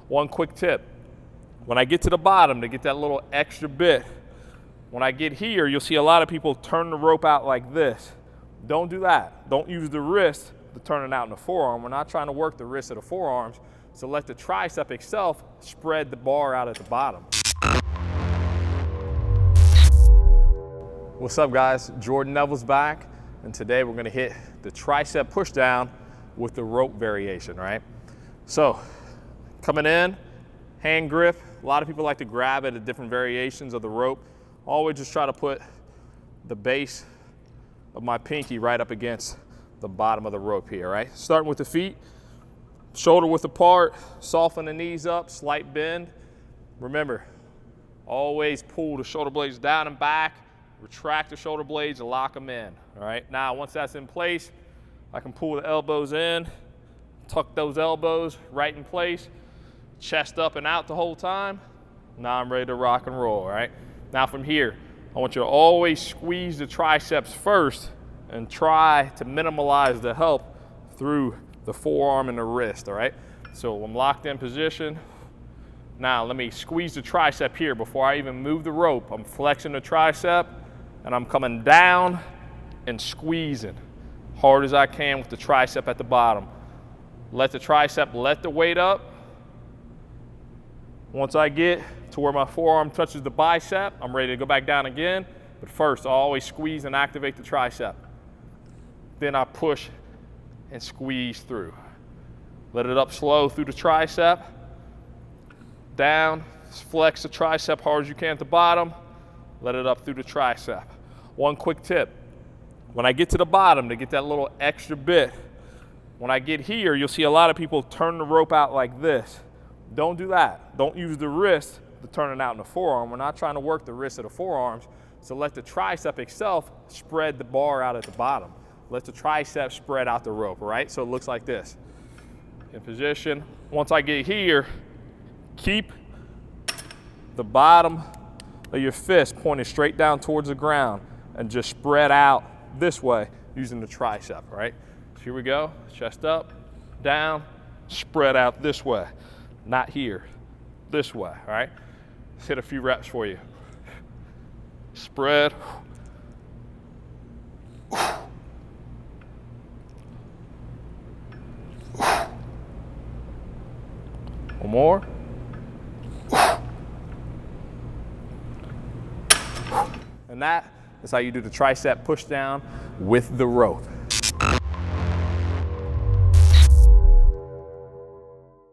One quick tip. When I get to the bottom to get that little extra bit, when I get here, you'll see a lot of people turn the rope out like this. Don't do that. Don't use the wrist to turn it out in the forearm. We're not trying to work the wrist or the forearms, so let the tricep itself spread the bar out at the bottom. What's up, guys? Jordan Nevels back, and today we're gonna hit the tricep push down with the rope variation, right? So, coming in, hand grip. A lot of people like to grab it at different variations of the rope. Always just try to put the base of my pinky right up against the bottom of the rope here, right? Starting with the feet, shoulder width apart, soften the knees up, slight bend. Remember, always pull the shoulder blades down and back, retract the shoulder blades and lock them in, all right? Now, once that's in place, I can pull the elbows in, tuck those elbows right in place, chest up and out the whole time. Now I'm ready to rock and roll, all right? Now from here, I want you to always squeeze the triceps first and try to minimize the help through the forearm and the wrist, all right? So I'm locked in position. Now let me squeeze the tricep here before I even move the rope. I'm flexing the tricep and I'm coming down and squeezing hard as I can with the tricep at the bottom. Let the tricep let the weight up. Once I get to where my forearm touches the bicep, I'm ready to go back down again. But first, I always squeeze and activate the tricep. Then I push and squeeze through. Let it up slow through the tricep. Down, flex the tricep hard as you can at the bottom. Let it up through the tricep. One quick tip. When I get to the bottom to get that little extra bit, when I get here, you'll see a lot of people turn the rope out like this. Don't do that. Don't use the wrist to turn it out in the forearm. We're not trying to work the wrist or the forearms, so let the tricep itself spread the bar out at the bottom. Let the tricep spread out the rope, all right? So it looks like this. In position. Once I get here, keep the bottom of your fist pointed straight down towards the ground and just spread out this way using the tricep, all right? So here we go, chest up, down, spread out this way. Not here, this way, all right? Let's hit a few reps for you. Spread. One more. And that is how you do the tricep push down with the rope.